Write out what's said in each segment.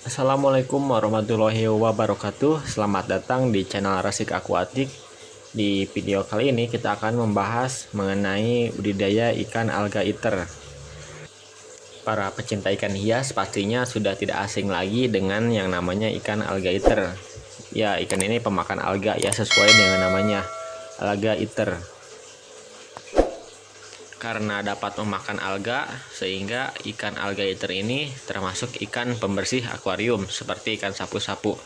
Assalamualaikum warahmatullahi wabarakatuh. Selamat datang di channel Rasik Aquatic. Di video kali ini kita akan membahas mengenai budidaya ikan alga iter. Para pecinta ikan hias pastinya sudah tidak asing lagi dengan yang namanya ikan alga iter. Ya, ikan ini pemakan alga ya, sesuai dengan namanya, alga iter. Karena dapat memakan alga, sehingga ikan alga iter ini termasuk ikan pembersih akuarium seperti ikan sapu-sapu.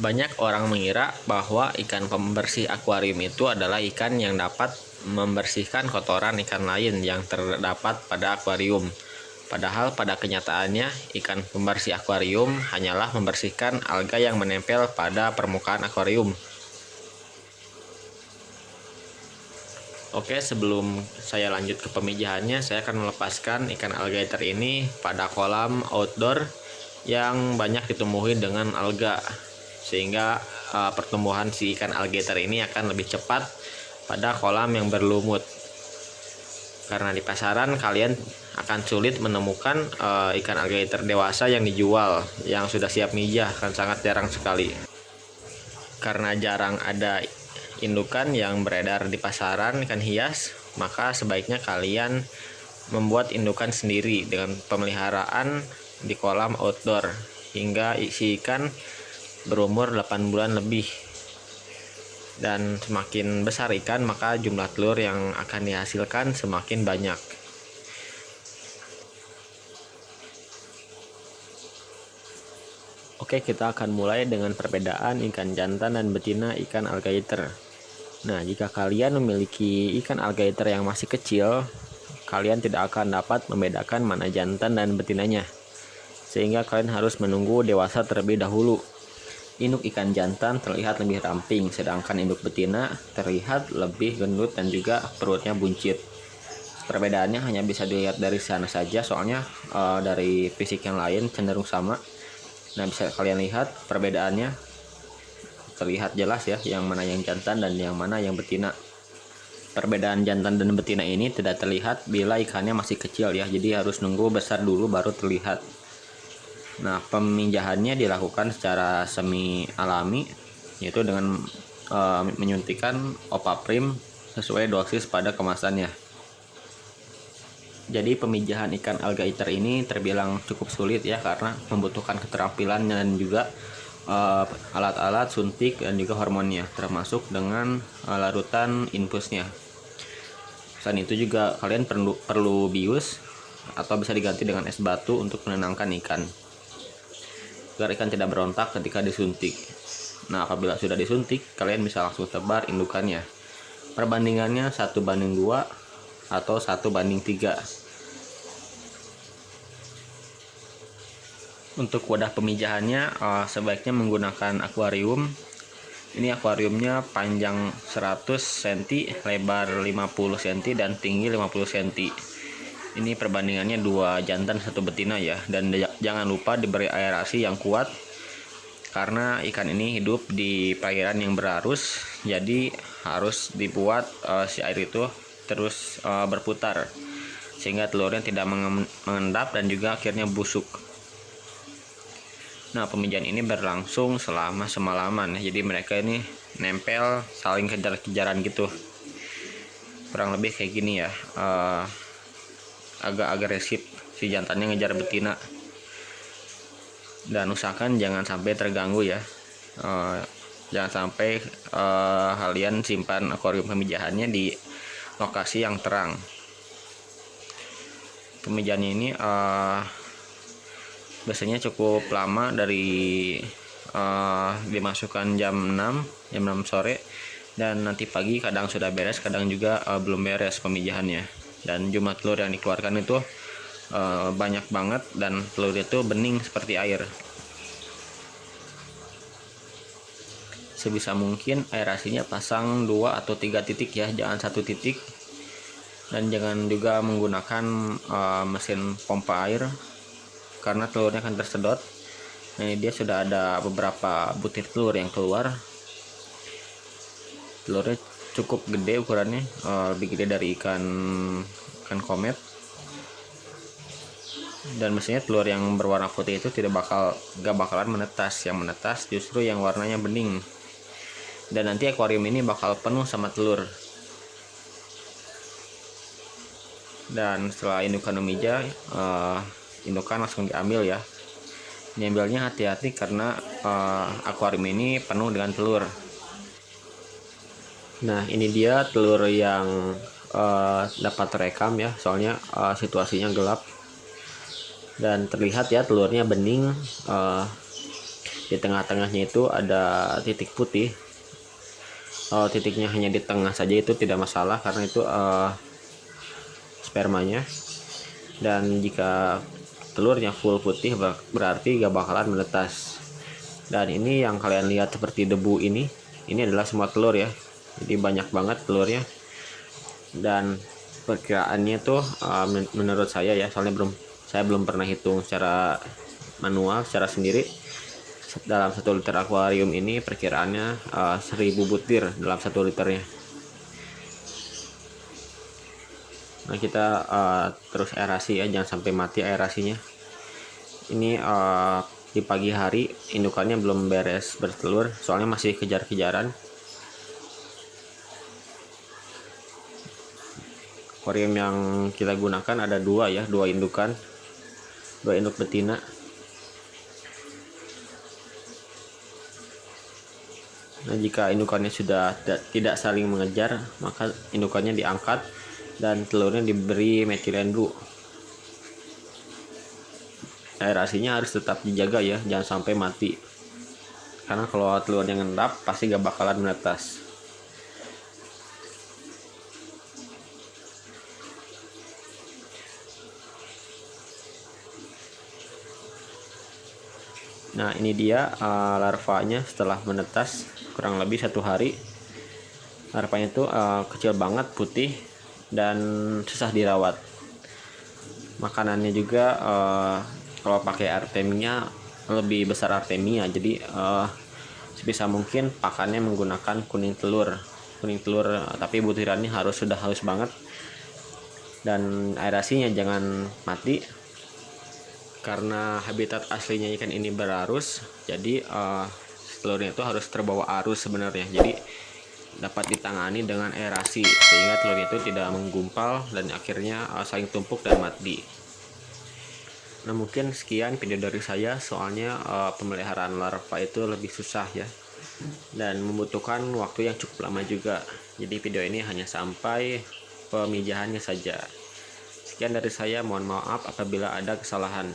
Banyak orang mengira bahwa ikan pembersih akuarium itu adalah ikan yang dapat membersihkan kotoran ikan lain yang terdapat pada akuarium. Padahal pada kenyataannya, ikan pembersih akuarium hanyalah membersihkan alga yang menempel pada permukaan akuarium. Oke, sebelum saya lanjut ke pemijahannya, saya akan melepaskan ikan alligator ini pada kolam outdoor yang banyak ditumbuhi dengan alga, sehingga pertumbuhan si ikan alligator ini akan lebih cepat pada kolam yang berlumut. Karena di pasaran kalian akan sulit menemukan ikan alligator dewasa yang dijual, yang sudah siap mijah, akan sangat jarang sekali. Karena jarang ada indukan yang beredar di pasaran ikan hias, maka sebaiknya kalian membuat indukan sendiri dengan pemeliharaan di kolam outdoor hingga isi ikan berumur 8 bulan lebih. Dan semakin besar ikan, maka jumlah telur yang akan dihasilkan semakin banyak. Oke, kita akan mulai dengan perbedaan ikan jantan dan betina ikan alligator. Nah, jika kalian memiliki ikan alligator yang masih kecil, kalian tidak akan dapat membedakan mana jantan dan betinanya, sehingga kalian harus menunggu dewasa terlebih dahulu. Induk ikan jantan terlihat lebih ramping, sedangkan induk betina terlihat lebih gendut dan juga perutnya buncit. Perbedaannya hanya bisa dilihat dari sana saja, soalnya dari fisik yang lain cenderung sama. Nah, bisa kalian lihat perbedaannya, terlihat jelas ya yang mana yang jantan dan yang mana yang betina. Perbedaan jantan dan betina ini tidak terlihat bila ikannya masih kecil ya, jadi harus nunggu besar dulu baru terlihat. Nah, pemijahannya dilakukan secara semi alami, yaitu dengan menyuntikkan opaprim sesuai dosis pada kemasannya. Jadi pemijahan ikan alligator ini terbilang cukup sulit ya, karena membutuhkan keterampilan dan juga alat-alat suntik dan juga hormonnya, termasuk dengan larutan infusnya. Selain itu juga kalian perlu bius atau bisa diganti dengan es batu untuk menenangkan ikan, agar ikan tidak berontak ketika disuntik. Nah, apabila sudah disuntik, kalian bisa langsung tebar indukannya. Perbandingannya 1:2 atau 1:3. Untuk wadah pemijahannya sebaiknya menggunakan akuarium. Ini akuariumnya panjang 100 cm, lebar 50 cm, dan tinggi 50 cm. Ini perbandingannya 2 jantan 1 betina ya. Dan jangan lupa diberi aerasi yang kuat, karena ikan ini hidup di perairan yang berarus, jadi harus dibuat si air itu terus berputar, sehingga telurnya tidak mengendap dan juga akhirnya busuk. Nah, pemijahan ini berlangsung selama semalaman ya, jadi mereka ini nempel saling kejar-kejaran gitu, kurang lebih kayak gini ya. Agak agresif si jantannya ngejar betina, dan usahakan jangan sampai terganggu ya. Jangan sampai kalian simpan akuarium pemijahannya di lokasi yang terang. Pemijahannya ini biasanya cukup lama, dari dimasukkan jam 6 sore, dan nanti pagi kadang sudah beres, kadang juga belum beres pemijahannya. Dan jumlah telur yang dikeluarkan itu banyak banget, dan telur itu bening seperti air. Sebisa mungkin aerasinya pasang 2 atau 3 titik ya, jangan 1 titik. Dan jangan juga menggunakan mesin pompa air, karena telurnya akan tersedot. Nah, ini dia sudah ada beberapa butir telur yang keluar. Telurnya cukup gede ukurannya, lebih gede dari ikan komet. Dan mestinya telur yang berwarna putih itu gak bakalan menetas. Yang menetas justru yang warnanya bening. Dan nanti akuarium ini bakal penuh sama telur. Dan setelah indukan memijah, indukan langsung diambil ya. Diambilnya hati-hati karena akuarium ini penuh dengan telur. Nah, ini dia telur yang dapat terekam ya, soalnya situasinya gelap. Dan terlihat ya telurnya bening. Di tengah-tengahnya itu ada titik putih. Titiknya hanya di tengah saja itu tidak masalah karena itu spermanya. Dan jika telurnya full putih berarti gak bakalan menetas. Dan ini yang kalian lihat seperti debu ini adalah semua telur ya. Jadi banyak banget telurnya. Dan perkiraannya tuh menurut saya ya, soalnya saya belum pernah hitung secara manual secara sendiri. Dalam 1 liter akuarium ini perkiraannya 1000 butir dalam 1 liternya. Nah, kita terus aerasi ya, jangan sampai mati aerasinya. Ini di pagi hari indukannya belum beres bertelur, soalnya masih kejar-kejaran. Akuarium yang kita gunakan ada 2 ya, 2 indukan, 2 induk betina. Nah, jika indukannya sudah tidak saling mengejar, maka indukannya diangkat dan telurnya diberi metilen blue. Aerasinya harus tetap dijaga ya, jangan sampai mati. Karena kalau telurnya ngendap pasti gak bakalan menetas. Nah, ini dia larvanya setelah menetas kurang lebih 1 hari. Larvanya itu kecil banget, putih, dan susah dirawat. Makanannya juga kalau pakai artemia lebih besar artemia, jadi sebisa mungkin pakannya menggunakan kuning telur, tapi butirannya sudah halus banget. Dan aerasinya jangan mati karena habitat aslinya ikan ini berarus, jadi telurnya itu harus terbawa arus sebenarnya. Jadi dapat ditangani dengan aerasi sehingga telurnya itu tidak menggumpal dan akhirnya saling tumpuk dan mati. Nah, mungkin sekian video dari saya, soalnya pemeliharaan larva itu lebih susah ya dan membutuhkan waktu yang cukup lama juga. Jadi video ini hanya sampai pemijahannya saja. Sekian dari saya, mohon maaf apabila ada kesalahan.